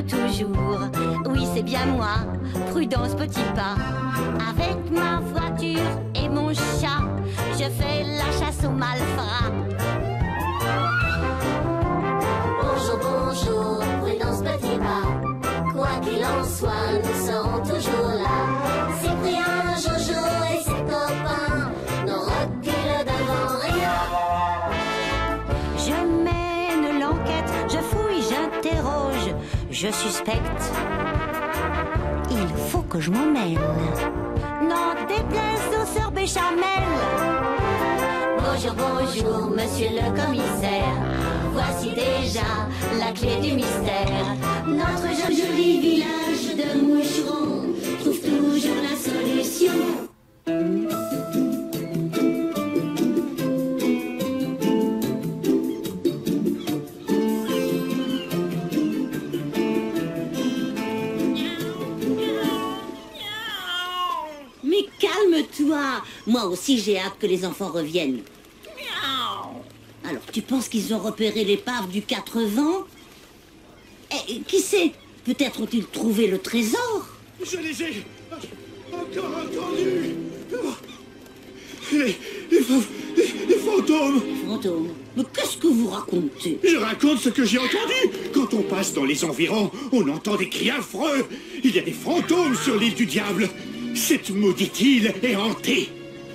toujours. Oui, c'est bien moi, Prudence Petit Pas. Avec ma voiture et mon chat, je fais la chasse aux malfrats. Bonjour, bonjour, Prudence Petit Pas. Quoi qu'il en soit, nous serons toujours là. Cyprien, Jojo et ses copains n'ont recule devant rien. Je mène l'enquête, je fouille, j'interroge, je suspecte. Il faut que je m'en mêle. N'en déplaise aux sœurs Béchamel. Bonjour, bonjour, monsieur le commissaire. Voici déjà la clé du mystère. Notre joli village de moucherons trouve toujours la solution. Mais calme-toi. Moi aussi, j'ai hâte que les enfants reviennent. Alors, tu penses qu'ils ont repéré l'épave du 80? Eh, qui sait? Peut-être ont-ils trouvé le trésor? Je les ai encore entendus. Les fantômes. Fantôme? Mais qu'est-ce que vous racontez? Je raconte ce que j'ai entendu. Quand on passe dans les environs, on entend des cris affreux. Il y a des fantômes sur l'île du diable. Cette maudite île est hantée.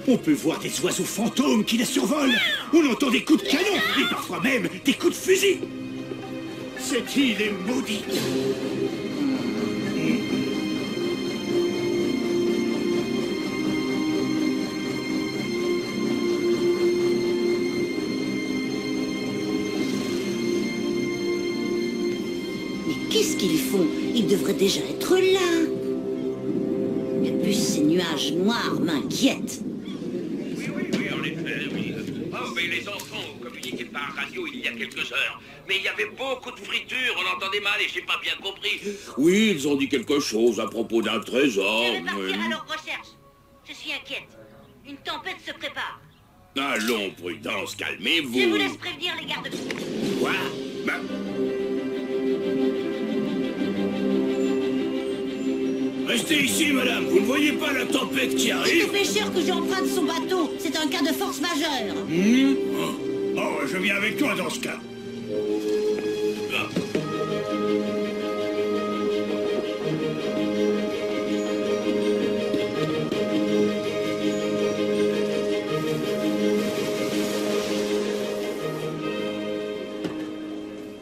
On peut voir des oiseaux fantômes qui la survolent. On entend des coups de canon et parfois même des coups de fusil. Cette île est maudite. Mais qu'est-ce qu'ils font? Ils devraient déjà être là. Et puis ces nuages noirs m'inquiètent. Oui, en effet, oui. Oh, mais les enfants ont communiqué par radio il y a quelques heures. Mais il y avait beaucoup de friture, on entendait mal et j'ai pas bien compris. Oui, ils ont dit quelque chose à propos d'un trésor. Je vais partir à leur recherche. Je suis inquiète. Une tempête se prépare. Allons, Prudence, calmez-vous. Je vous laisse prévenir les gardes. Quoi? Ben, Restez ici, madame. Vous ne voyez pas la tempête qui C'est arrive? au pêcheur que j'emprunte son bateau. C'est un cas de force majeure. Oh, je viens avec toi dans ce cas. Ah.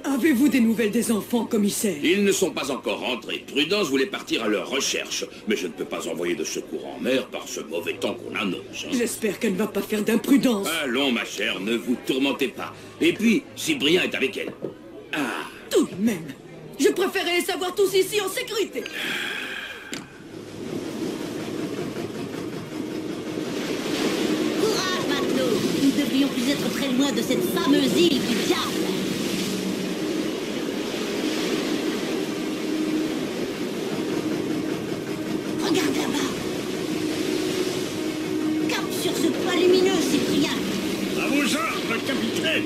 Avez-vous des nouvelles des enfants, commissaire? ils ne sont pas encore rentrés. Prudence voulait partir à leur recherche. Mais je ne peux pas envoyer de secours en mer par ce mauvais temps qu'on annonce. hein. J'espère qu'elle ne va pas faire d'imprudence. Allons, ma chère, ne vous tourmentez pas. Et puis, Cyprien est avec elle. Ah, Tout de même, je préférais les savoir tous ici en sécurité. Courage, matelot. Nous ne devrions plus être très loin de cette fameuse île du diable. Regarde là-bas. Cap sur ce point lumineux, Cyprien. À vos ordres, capitaine.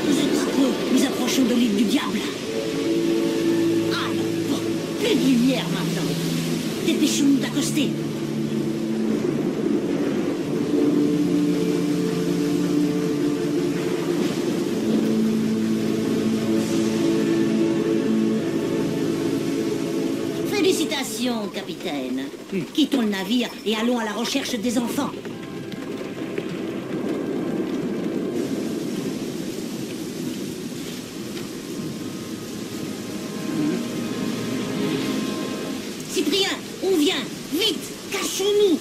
Je crois que nous approchons de l'île du diable. Ah non, bon, plus de lumière maintenant. Dépêchons-nous d'accoster. Félicitations, capitaine. Quittons le navire et allons à la recherche des enfants. Cyprien, on vient. Vite, cachons-nous.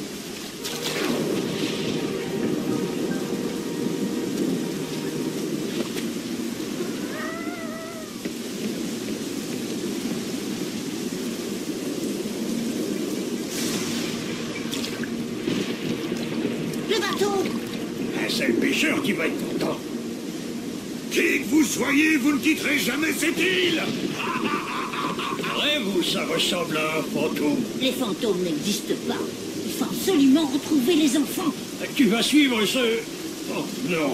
bateau. C'est le pêcheur qui va être content. Qui que vous soyez, vous ne quitterez jamais cette île. Vous, ça ressemble à un fantôme. Les fantômes n'existent pas. Il faut absolument retrouver les enfants. Tu vas suivre ce... Oh, non.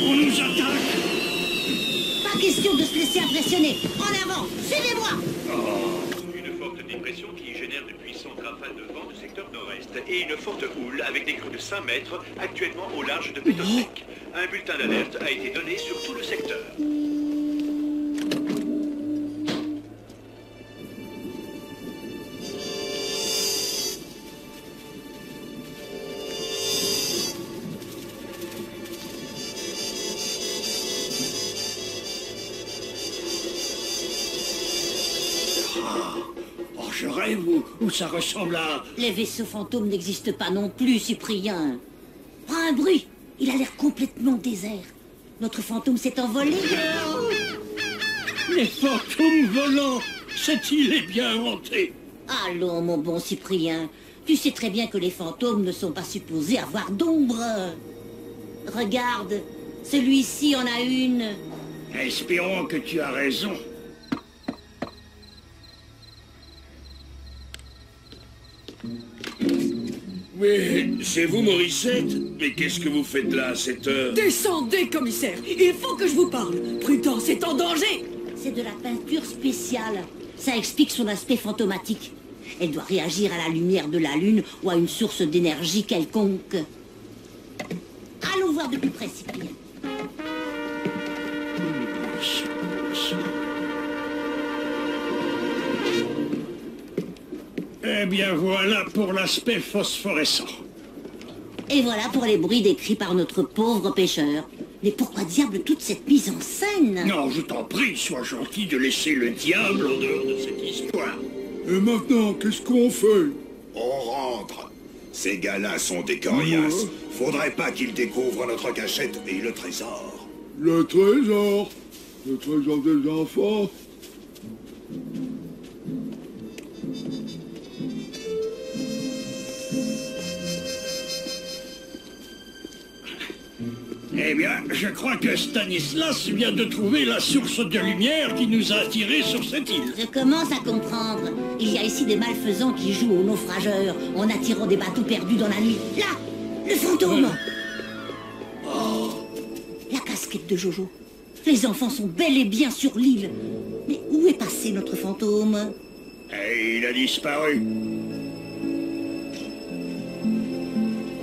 On nous attaque. Pas question de se laisser impressionner. En avant, suivez-moi. Une forte dépression qui génère de puissantes rafales de vent du secteur nord-est et une forte houle avec des crues de 5 mètres actuellement au large de Petoskey. Un bulletin d'alerte a été donné sur tout le secteur. Je rêve où ça ressemble à... Les vaisseaux fantômes n'existent pas non plus, Cyprien. Prends un bruit. Il a l'air complètement désert. Notre fantôme s'est envolé. Les fantômes volants. Cette île est bien inventée. Allons, mon bon Cyprien. Tu sais très bien que les fantômes ne sont pas supposés avoir d'ombre. Regarde, celui-ci en a une. Espérons que tu as raison. Oui, c'est vous, Morissette? Mais qu'est-ce que vous faites là à cette heure? Descendez, commissaire. Il faut que je vous parle. Prudence est en danger. C'est de la peinture spéciale. Ça explique son aspect fantomatique. Elle doit réagir à la lumière de la lune ou à une source d'énergie quelconque. Allons voir de plus près, Cyprien. Eh bien voilà pour l'aspect phosphorescent. Et voilà pour les bruits décrits par notre pauvre pêcheur. Mais pourquoi diable toute cette mise en scène? Non, je t'en prie, sois gentil de laisser le diable en dehors de cette histoire. Et maintenant, qu'est-ce qu'on fait? On rentre. Ces gars-là sont des coriaces. Faudrait pas qu'ils découvrent notre cachette et le trésor. Le trésor? Le trésor des enfants? Eh bien, je crois que Stanislas vient de trouver la source de lumière qui nous a attirés sur cette île. Je commence à comprendre. Il y a ici des malfaisants qui jouent aux naufrageurs en attirant des bateaux perdus dans la nuit. Là, le fantôme. Oh, la casquette de Jojo. Les enfants sont bel et bien sur l'île. Mais où est passé notre fantôme? Et il a disparu.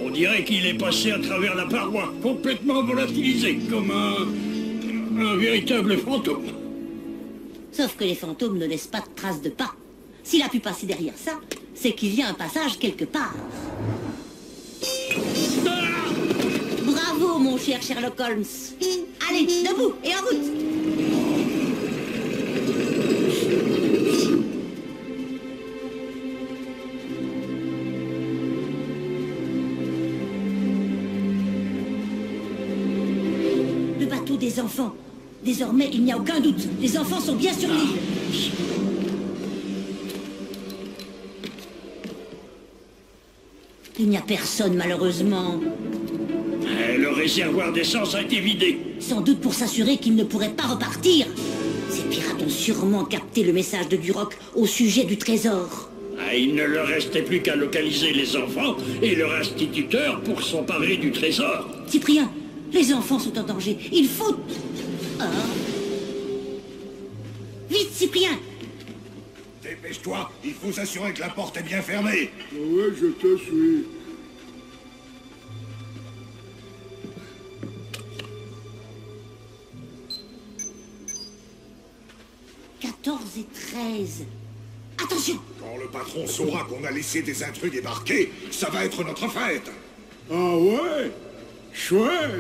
On dirait qu'il est passé à travers la paroi, complètement volatilisé, comme un véritable fantôme. Sauf que les fantômes ne laissent pas de traces de pas. S'il a pu passer derrière ça, c'est qu'il y a un passage quelque part. Ah! Bravo, mon cher Sherlock Holmes. Allez, debout et en route. Le bateau des enfants. Désormais, il n'y a aucun doute. Les enfants sont bien sur l'île. Il n'y a personne, malheureusement. Le réservoir d'essence a été vidé. Sans doute pour s'assurer qu'ils ne pourraient pas repartir. Ces pirates ont sûrement capté le message de Duroc au sujet du trésor. Il ne leur restait plus qu'à localiser les enfants et leur instituteur pour s'emparer du trésor. Cyprien, les enfants sont en danger. Il faut... Ah. Vite, Cyprien! Dépêche-toi, il faut s'assurer que la porte est bien fermée. Oui, je te suis. Et 13. Attention! Quand le patron saura qu'on a laissé des intrus débarquer, ça va être notre fête. Ah ouais? Chouette!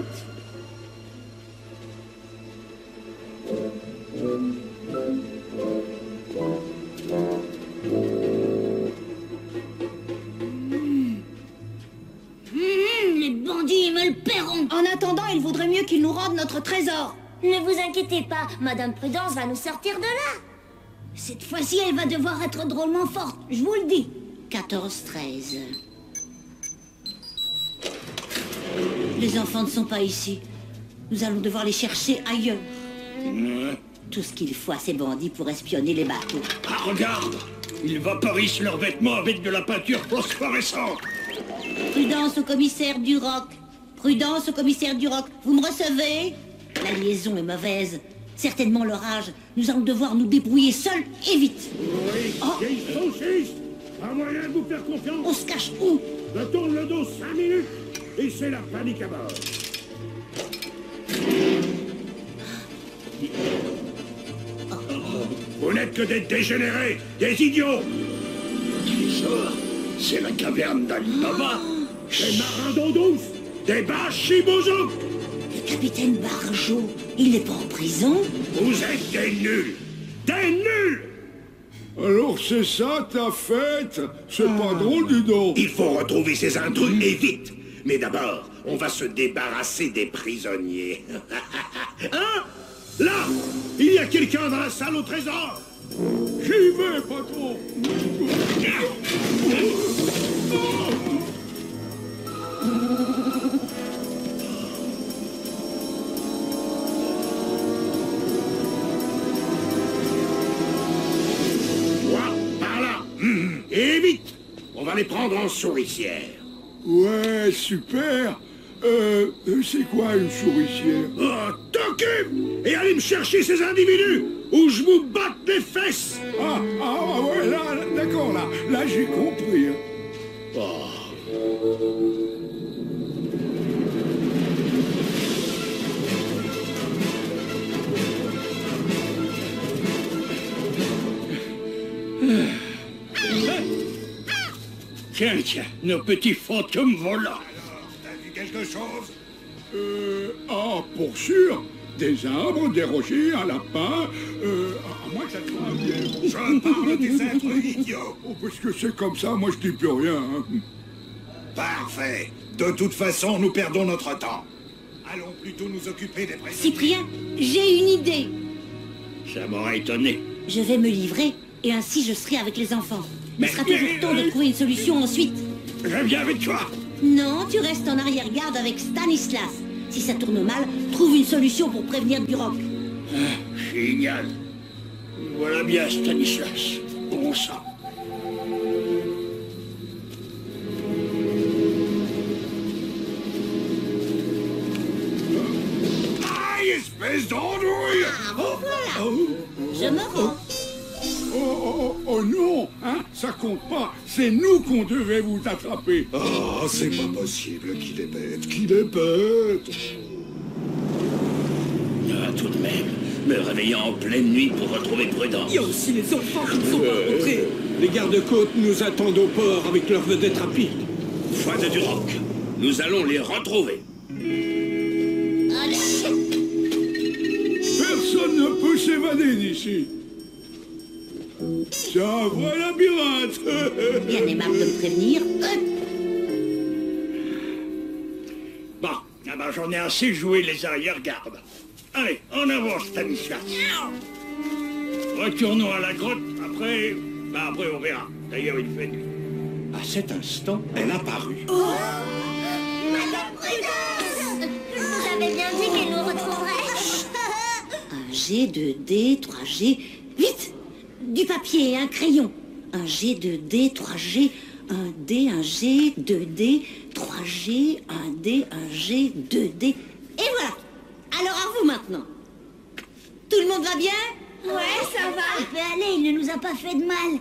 Les bandits me le paieront! En attendant, il vaudrait mieux qu'ils nous rendent notre trésor. Ne vous inquiétez pas, Madame Prudence va nous sortir de là. Cette fois-ci, elle va devoir être drôlement forte, je vous le dis. 14-13. Les enfants ne sont pas ici. Nous allons devoir les chercher ailleurs. Tout ce qu'il faut à ces bandits pour espionner les bateaux. Ah, regarde! Ils vaporisent leurs vêtements avec de la peinture phosphorescente. Prudence au commissaire Duroc. Prudence au commissaire Duroc. Vous me recevez? La liaison est mauvaise. Certainement l'orage. Nous allons devoir nous débrouiller seuls et vite. Oui, vieille saucisse! Pas moyen de vous faire confiance. On se cache où? Je tourne le dos 5 minutes et c'est la panique à bord. Vous n'êtes que des dégénérés, des idiots. Trésor, c'est la caverne d'Ali Baba. Des marins d'eau douce, des Bashibozo. Le capitaine Barjo, il n'est pas en prison? Vous êtes des nuls. Des nuls. Alors c'est ça ta fête? C'est pas drôle, dis donc. Il faut retrouver ces intrus et vite. Mais d'abord, on va se débarrasser des prisonniers. Hein? Là, il y a quelqu'un dans la salle au trésor. J'y vais, patron. Toi, par là. Et vite. On va les prendre en souricière. Ouais, super. C'est quoi une souricière? Oh, t'occupe et allez me chercher ces individus ou je vous batte les fesses. Ouais, là, d'accord, là j'ai compris. Tiens, nos petits fantômes volants. T'as vu quelque chose? Pour sûr. Des arbres, des rochers, un lapin, à moins que ça soit un bien. Je parle des êtres idiots. Oh, parce que c'est comme ça, moi je dis plus rien. Hein. Parfait. De toute façon, nous perdons notre temps. Allons plutôt nous occuper des prisonniers. Cyprien, j'ai une idée. Ça m'aurait étonné. Je vais me livrer, et ainsi je serai avec les enfants. Il sera toujours temps de trouver une solution ensuite. Je viens avec toi. Non, tu restes en arrière-garde avec Stanislas. Si ça tourne mal, trouve une solution pour prévenir Duroc. Génial. Voilà bien Stanislas. Bon sang. Aïe, espèce d'andouille! Voilà. Je me rends. Oh non, hein, ça compte pas. C'est nous qu'on devait vous attraper. Oh, c'est pas possible qu'il est bête, qu'il est bête. Ah, tout de même, me réveiller en pleine nuit pour retrouver Prudence. Il y a aussi les enfants qui ne sont pas rentrés. Les gardes-côtes nous attendent au port avec leur vedette rapide. Foi de Duroc, nous allons les retrouver. Personne ne peut s'évader d'ici. C'est un vrai labyrinthe. Bien aimable de me prévenir. Bon, ah ben, j'en ai assez joué les arrière-gardes. Allez, en avant, Stanislas. Retournons à la grotte, après on verra. D'ailleurs, il fait nuit. À cet instant, elle apparut. Madame Prudence! Je vous avais bien dit qu'elle nous retrouverait. Un G, 2D, 3G. Vite! Du papier et un crayon. Un G, 2D, 3G. Un D, un G, 2D, 3G, un D, un G, 2D. Et voilà! Alors à vous maintenant. Tout le monde va bien? Ouais, ça va. Il peut aller, il ne nous a pas fait de mal.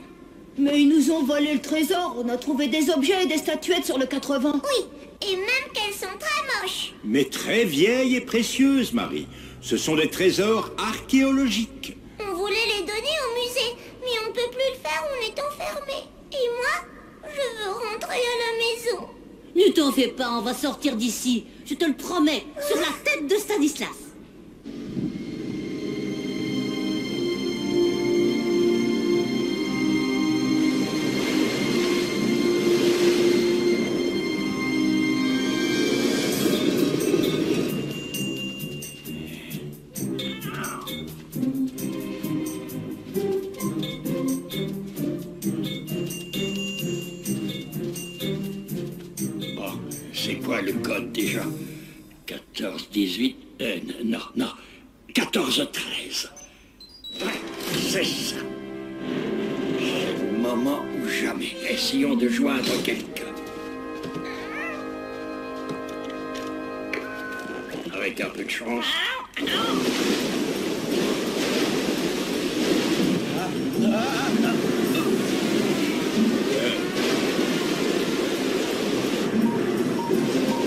Mais ils nous ont volé le trésor. On a trouvé des objets et des statuettes sur le 80. Oui, et même qu'elles sont très moches. Mais très vieilles et précieuses, Marie. Ce sont des trésors archéologiques. On voulait les donner au musée, mais on ne peut plus le faire, on est enfermé. Et moi, je veux rentrer à la maison. Ne t'en fais pas, on va sortir d'ici. Je te le promets, sur la tête de Stanislas. code déjà? 14, 18... non. 14, 13. Ouais, c'est ça. C'est le moment ou jamais. Essayons de joindre quelqu'un. Avec un peu de chance.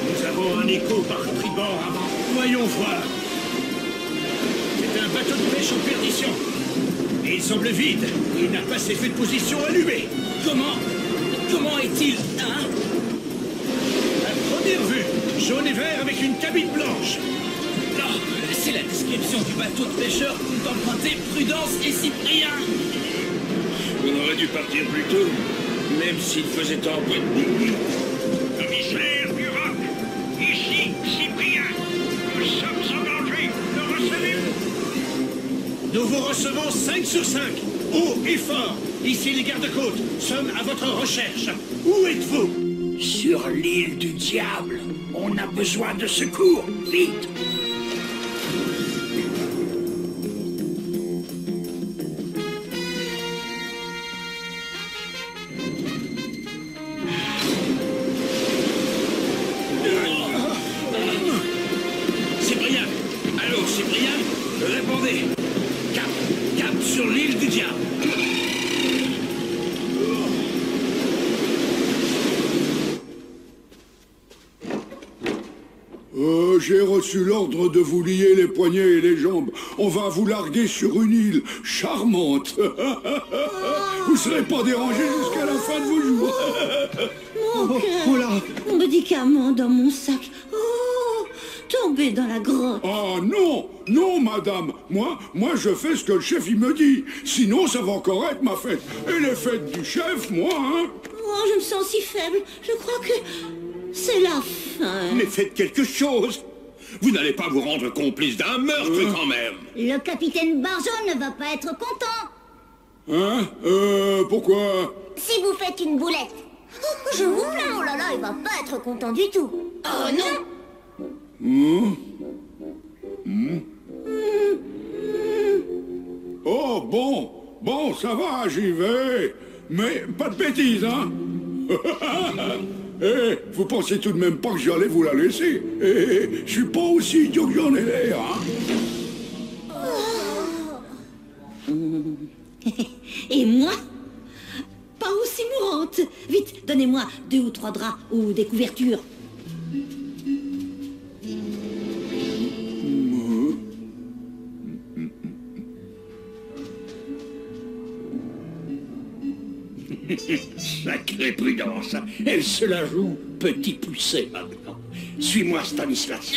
Nous avons un écho par tribord avant. Voyons voir. C'est un bateau de pêche en perdition. Et il semble vide. Il n'a pas ses feux de position allumés. Comment est-il, hein? À première vue, jaune et vert avec une cabine blanche. Non, c'est la description du bateau de pêcheurs qu'ont emprunté Prudence et Cyprien. On aurait dû partir plus tôt, même s'il faisait temps de nuit. Commissaire Buroc, ici Cyprien. Nous sommes en danger. Nous recevez-vous? Nous vous recevons 5 sur 5. Haut et fort. Ici les gardes-côtes. Sommes à votre recherche. Où êtes-vous? Sur l'île du diable. On a besoin de secours. Vite. Cyprien. Allô, Cyprien? Répondez. Cap sur l'île du diable. J'ai reçu l'ordre de vous lier les poignets et les jambes. On va vous larguer sur une île charmante. Vous serez pas dérangés jusqu'à la fin de vos jours. Mon cœur, mon médicament dans mon sac. Oh, tombé dans la grotte. Ah non, non madame. Moi je fais ce que le chef il me dit. Sinon ça va encore être ma fête. Et les fêtes du chef, moi, hein. Oh, je me sens si faible. Je crois que c'est la fin. Mais faites quelque chose. Vous n'allez pas vous rendre complice d'un meurtre quand même. Le capitaine Barjon ne va pas être content. Hein? Pourquoi? Si vous faites une boulette. Oh, je vous plains, oh là là, il va pas être content du tout. Oh non. Oh bon, ça va, j'y vais. Mais pas de bêtises, hein. Eh, vous pensez tout de même pas que j'allais vous la laisser? Eh, je suis pas aussi idiot que j'en ai l'air, hein. Et moi, pas aussi mourante. Vite, donnez-moi 2 ou 3 draps ou des couvertures. Sacrée Prudence. Elle se la joue petit poussé maintenant. Suis-moi, Stanislas.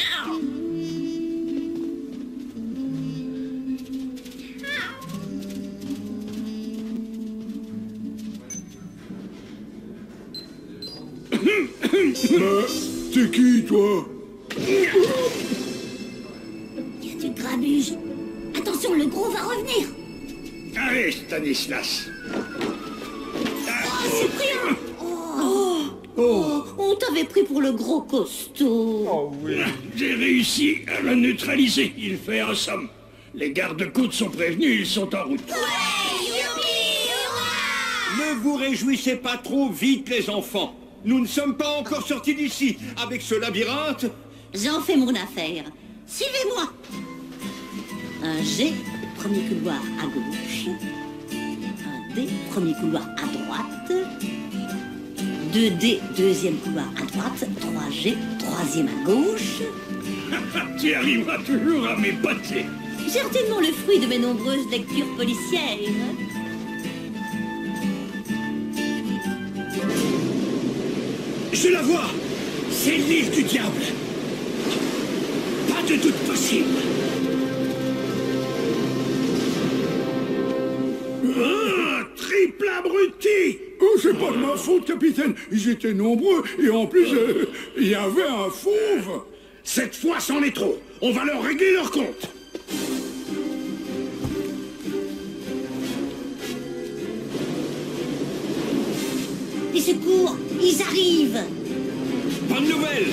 T'es qui, toi? Il y a du grabuge. Attention, le gros va revenir. Allez, Stanislas. Oh, Cyprien! On t'avait pris pour le gros costaud. Oh oui. J'ai réussi à la neutraliser. Il fait un somme. Les gardes-côtes sont prévenus, ils sont en route. Ne vous réjouissez pas trop vite, les enfants. Nous ne sommes pas encore sortis d'ici. Avec ce labyrinthe... J'en fais mon affaire. Suivez-moi. Un G, premier couloir à gauche. Un D, premier couloir à droite. 2D, deuxième couloir à droite. 3G, troisième à gauche. Tu arriveras toujours à m'épater. Certainement le fruit de mes nombreuses lectures policières. Je la vois. C'est l'île du diable. Pas de doute possible. Triple abruti! Oh, c'est pas de ma faute, capitaine. Ils étaient nombreux et en plus, il y avait un fauve. Cette fois, c'en est trop. On va leur régler leur compte. Les secours, ils arrivent. Bonne nouvelle.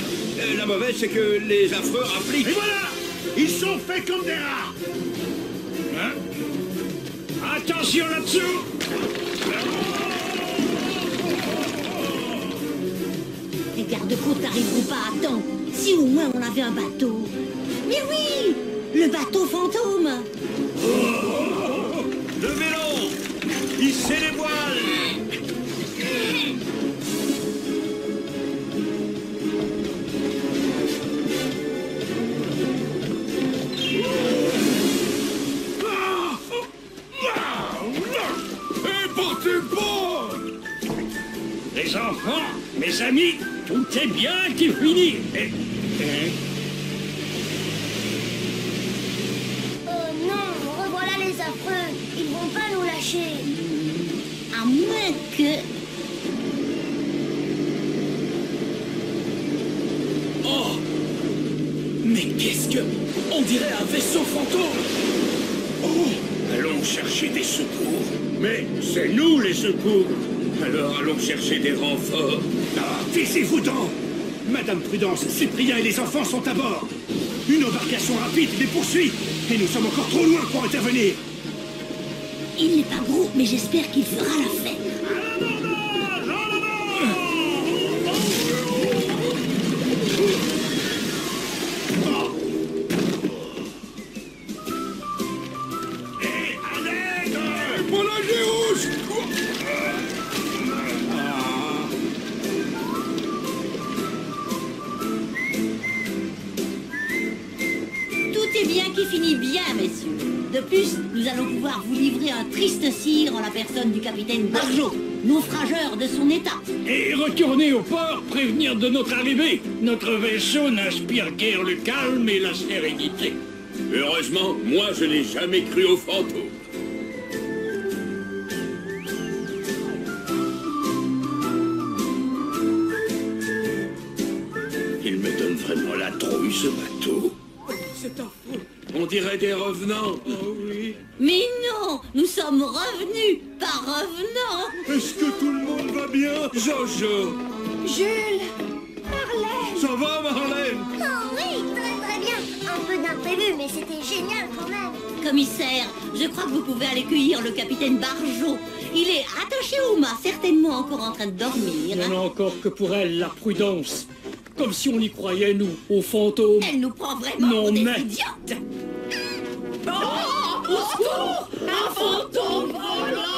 La mauvaise, c'est que les affreux rappliquent. Et voilà! Ils sont faits comme des rats! Hein? Attention là-dessous! Les gardes-côtes n'arriveront pas à temps. Si au moins on avait un bateau. Mais oui! Le bateau fantôme! Levez-l'eau! Hissez les voiles! Les enfants, mes amis, tout est bien qui finit. Oh non, revoilà les affreux. Ils vont pas nous lâcher. À moins que... Oh! Mais qu'est-ce que... On dirait un vaisseau fantôme! Oh! Allons chercher des secours. Mais c'est nous les secours. Alors allons chercher des renforts. Ah, taisez-vous donc! Madame Prudence, Cyprien et les enfants sont à bord. Une embarcation rapide les poursuit. Et nous sommes encore trop loin pour intervenir. Il n'est pas gros, mais j'espère qu'il fera l'affaire. Qui finit bien, messieurs. De plus, nous allons pouvoir vous livrer un triste cire en la personne du capitaine Barjot, naufrageur de son état. Et retourner au port, prévenir de notre arrivée. Notre vaisseau n'inspire guère le calme et la sérénité. Heureusement, moi je n'ai jamais cru aux fantômes. Il me donne vraiment la trouille, ce bateau. C'est affreux. On dirait des revenants. Oh oui. Mais non, nous sommes revenus, pas revenants. Est-ce que tout le monde va bien? Jojo! Jules! Marlène! Ça va, Marlène? Oh oui, très bien. Un peu d'imprévu, mais c'était génial quand même. Commissaire, je crois que vous pouvez aller cueillir le capitaine Barjot. Il est attaché au mât, certainement encore en train de dormir. Il n'y en a encore que pour elle, la prudence. Comme si on y croyait, nous, aux fantômes. Elle nous prend vraiment pour des idiotes. Oh, au secours! Un fantôme volant!